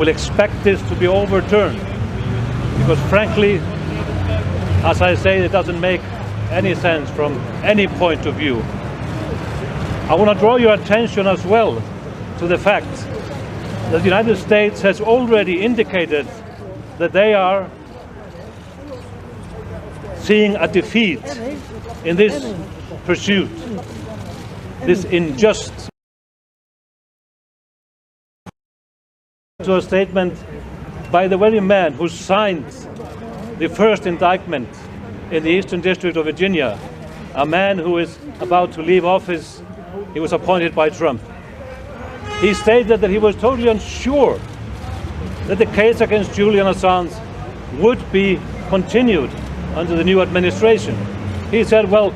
will expect this to be overturned, because frankly, as I say, it doesn't make any sense from any point of view. I want to draw your attention as well to the fact that the United States has already indicated that they are seeing a defeat in this pursuit, this unjust. To a statement by the very man who signed the first indictment in the Eastern District of Virginia, a man who is about to leave office. He was appointed by Trump. He stated that he was totally unsure that the case against Julian Assange would be continued under the new administration. He said, well,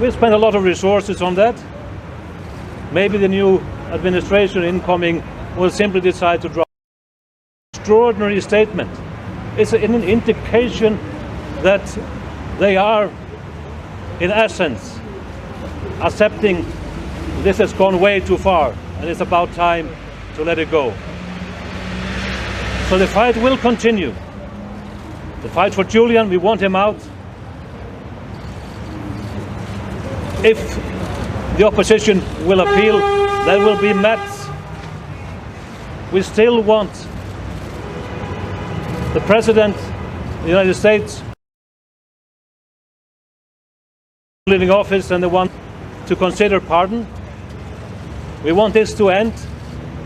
we spent a lot of resources on that. Maybe the new administration incoming will simply decide to drop. Extraordinary statement. It's an indication that they are, in essence, accepting this has gone way too far and it's about time to let it go. So the fight will continue. The fight for Julian, we want him out. If the opposition will appeal, that will be met. We still want the President of the United States leaving office and the one to consider pardon. We want this to end,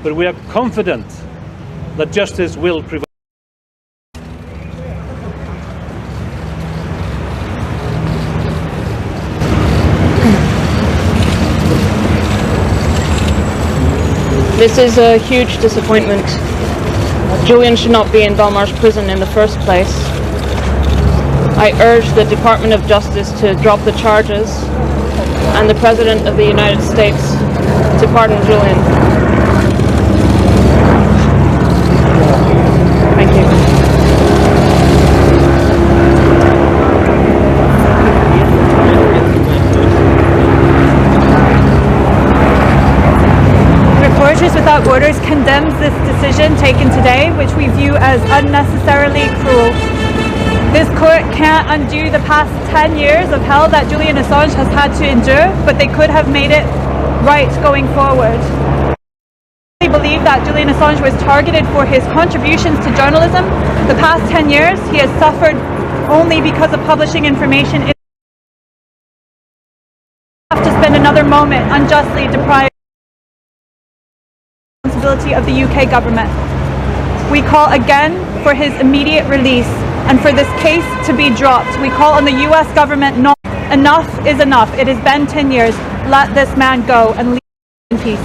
but we are confident that justice will prevail. This is a huge disappointment. Julian should not be in Belmarsh prison in the first place. I urge the Department of Justice to drop the charges and the President of the United States to pardon Julian. Thank you. Reporters Without Borders condemns this decision taken today, which we view as unnecessarily cruel. This court can't undo the past 10 years of hell that Julian Assange has had to endure, but they could have made it right going forward. I believe that Julian Assange was targeted for his contributions to journalism. The past 10 years, he has suffered only because of publishing information. We have to spend another moment unjustly deprived of the UK government. We call again for his immediate release and for this case to be dropped. We call on the US government, enough is enough. It has been 10 years. Let this man go and leave in peace.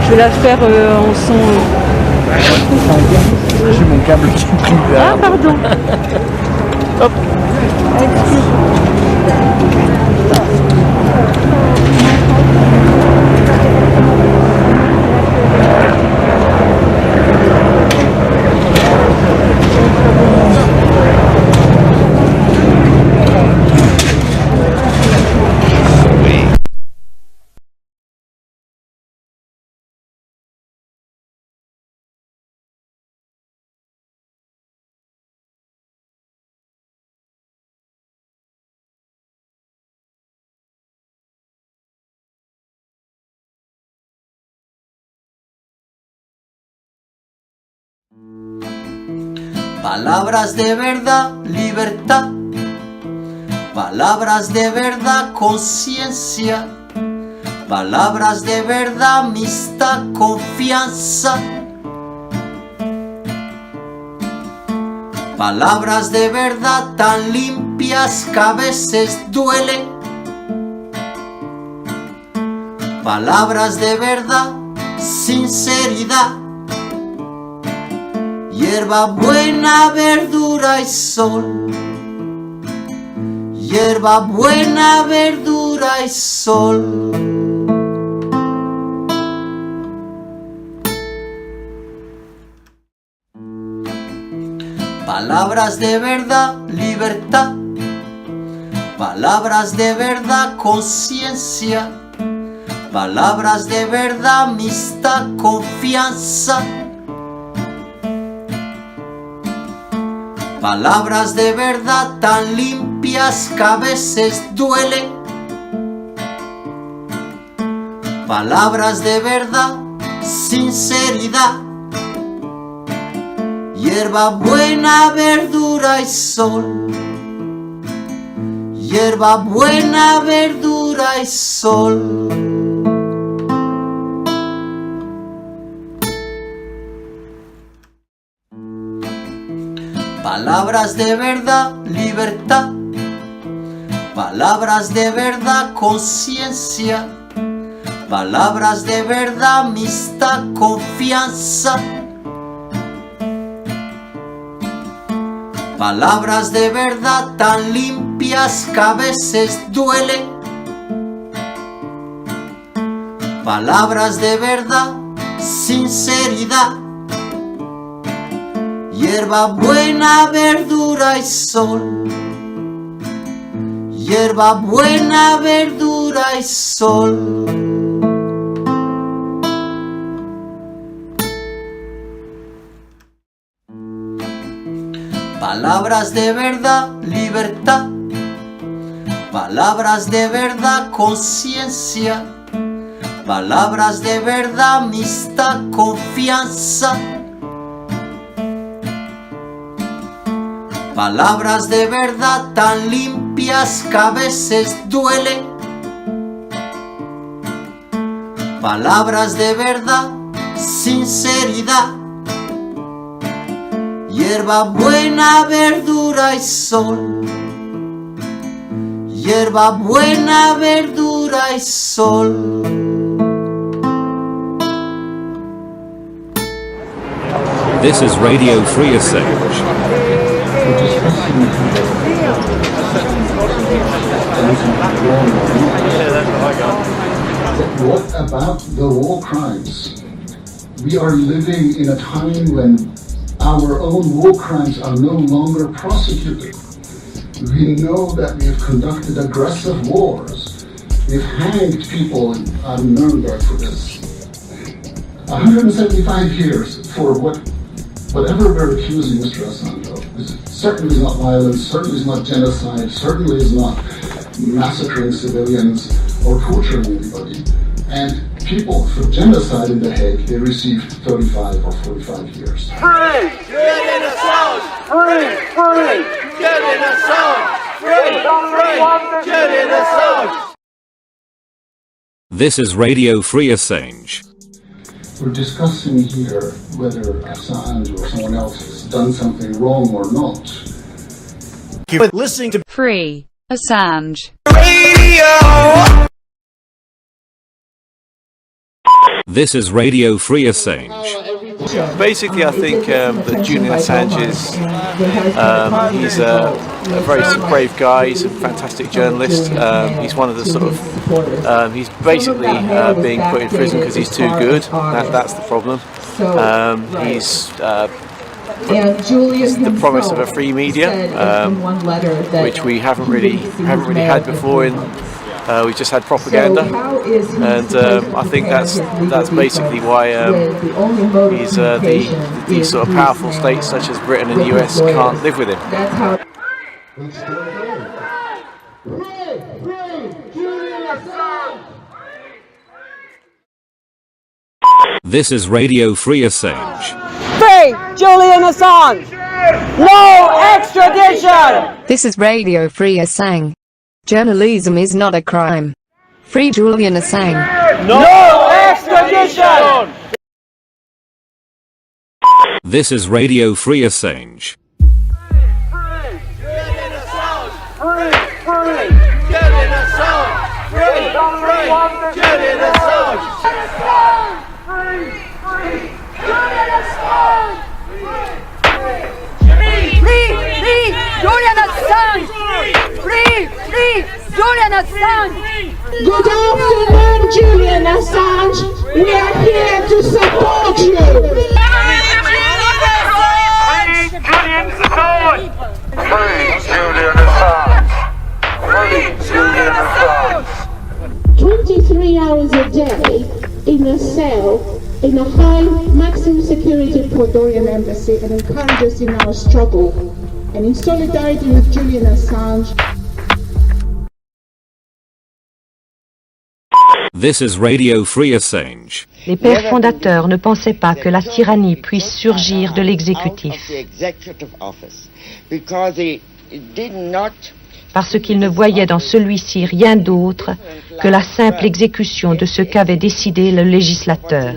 Je vais la faire en son... J'ai mon câble qui me plie. Ah, pardon. Hop. Palabras de verdad, libertad. Palabras de verdad, conciencia. Palabras de verdad, amistad, confianza. Palabras de verdad tan limpias que a veces duelen. Palabras de verdad, sinceridad. Hierba buena, verdura y sol. Hierba buena, verdura y sol. Palabras de verdad, libertad. Palabras de verdad, conciencia. Palabras de verdad, amistad, confianza. Palabras de verdad tan limpias que a veces duelen. Palabras de verdad, sinceridad. Hierba buena, verdura y sol. Hierba buena, verdura y sol. Palabras de verdad, libertad. Palabras de verdad, conciencia. Palabras de verdad, amistad, confianza. Palabras de verdad tan limpias que a veces duelen. Palabras de verdad, sinceridad. Hierba buena, verdura y sol. Hierba buena, verdura y sol. Palabras de verdad, libertad. Palabras de verdad, conciencia. Palabras de verdad, amistad, confianza. Palabras de verdad tan limpias que a veces duelen. Palabras de verdad, sinceridad. Hierba buena, verdura y sol. Hierba buena, verdura y sol. This is Radio Free Assange. What about the war crimes? We are living in a time when our own war crimes are no longer prosecuted. We know that we have conducted aggressive wars. We've hanged people on Nuremberg for this. 175 years for whatever we're accusing Mr. Assange of. It certainly is not violence, certainly is not genocide, certainly is not massacring civilians or torturing anybody. And people for genocide in The Hague, they received 35 or 45 years. Free! Julian Assange! Free! Free! Julian Assange! Free! Free! Julian Assange! This is Radio Free Assange. We're discussing here whether Assange or someone else has done something wrong or not. Keep listening to Free Assange Radio! This is Radio Free Assange. Basically, I think that Julian Assange is he's a very brave guy. He's a fantastic journalist. He's one of the sort of he's basically being put in prison because he's too good. That's the problem. He's the promise of a free media, which we haven't really had before. We just had propaganda, and I think that's basically why these sort of powerful states such as Britain and the US can't live with him. This is Radio Free Assange. Free Julian Assange! No extradition! This is Radio Free Assange. Journalism is not a crime. Free Julian Assange. No extradition! This is Radio Free Assange. Free! Julian Assange! Free! Free! Julian Assange! Free! Free! Julian Assange! Free! Free! Julian Assange! Free Julian Assange! Free Julian Assange! Good afternoon, Julian Assange. We are here to support you. Julian Assange! in a high maximum security Ecuadorian embassy and encourage us in our struggle. And in solidarity with Julian Assange. This is Radio Free Assange. Les pères fondateurs ne pensaient pas que la tyrannie puisse surgir de l'exécutif, parce qu'ils ne voyaient dans celui-ci rien d'autre que la simple exécution de ce qu'avait décidé le législateur.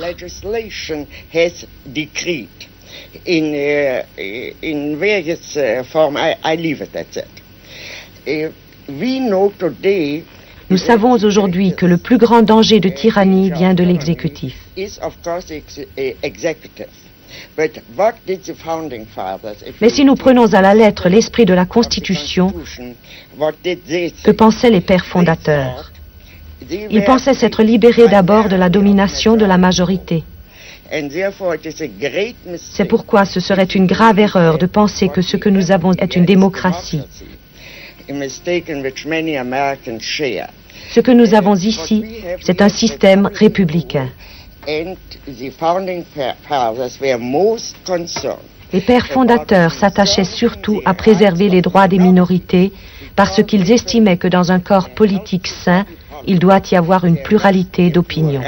Nous savons aujourd'hui que le plus grand danger de tyrannie vient de l'exécutif. Mais si nous prenons à la lettre l'esprit de la Constitution, que pensaient les pères fondateurs? Ils pensaient s'être libérés d'abord de la domination de la majorité. C'est pourquoi ce serait une grave erreur de penser que ce que nous avons est une démocratie. Ce que nous avons ici, c'est un système républicain. Les pères fondateurs s'attachaient surtout à préserver les droits des minorités parce qu'ils estimaient que dans un corps politique sain, il doit y avoir une pluralité d'opinions.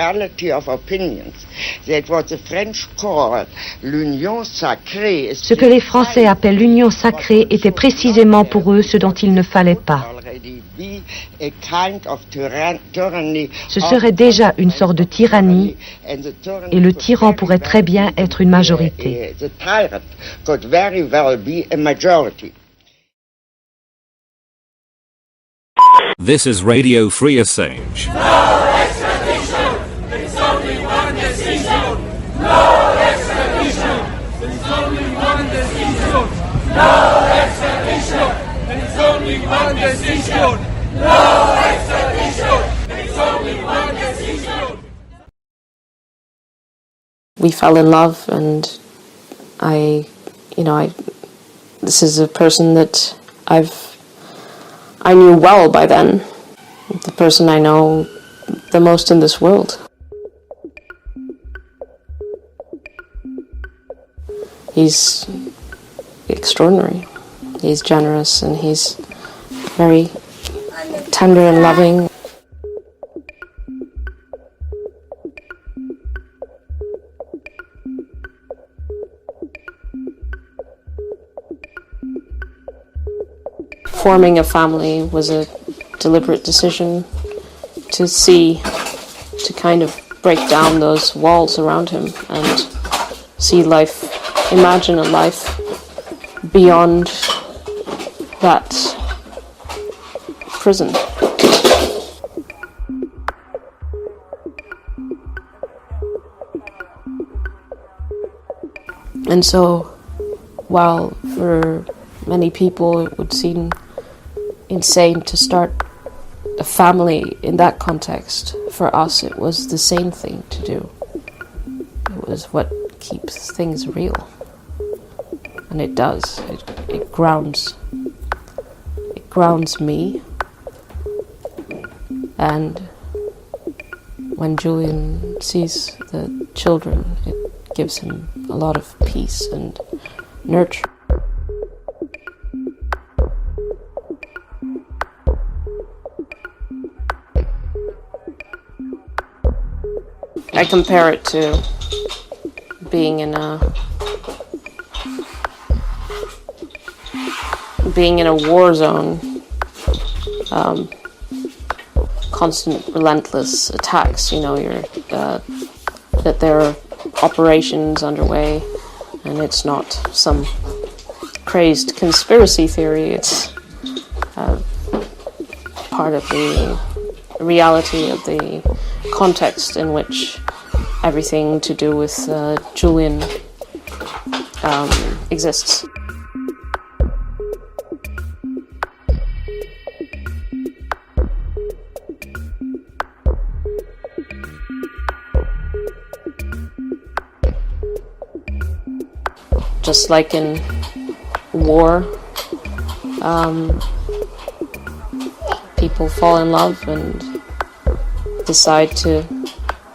Ce que les Français appellent l'union sacrée était précisément pour eux ce dont il ne fallait pas. Ce serait déjà une sorte de tyrannie et le tyran pourrait très bien être une majorité. This is Radio Free Assange. No extradition! There's only one decision! No extradition! There's only one decision! No extradition! There's only one decision! No extradition! There's only one decision! We fell in love, and this is a person that I knew well by then, the person I know the most in this world. He's extraordinary. He's generous and he's very tender and loving. Forming a family was a deliberate decision to kind of break down those walls around him and see life, imagine a life beyond that prison. And so, while for many people it would seem insane to start a family in that context, for us it was the same thing to do. It was what keeps things real. And it does. It grounds me. And when Julian sees the children, it gives him a lot of peace and nurture. I compare it to being in a war zone, constant relentless attacks. That there are operations underway, and it's not some crazed conspiracy theory. It's part of the reality of the context in which everything to do with Julian exists. Just like in war, people fall in love and decide to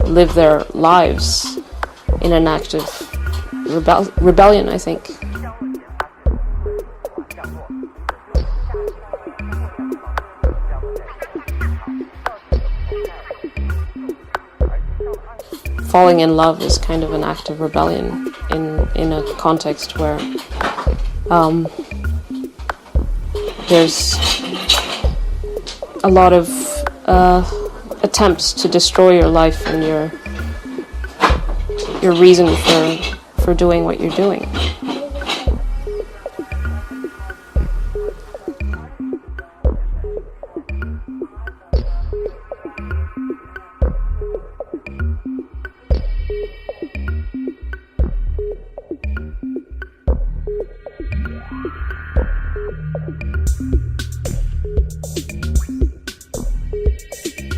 live their lives in an act of rebellion, I think. Falling in love is kind of an act of rebellion in a context where there's a lot of attempts to destroy your life and your reason for doing what you're doing.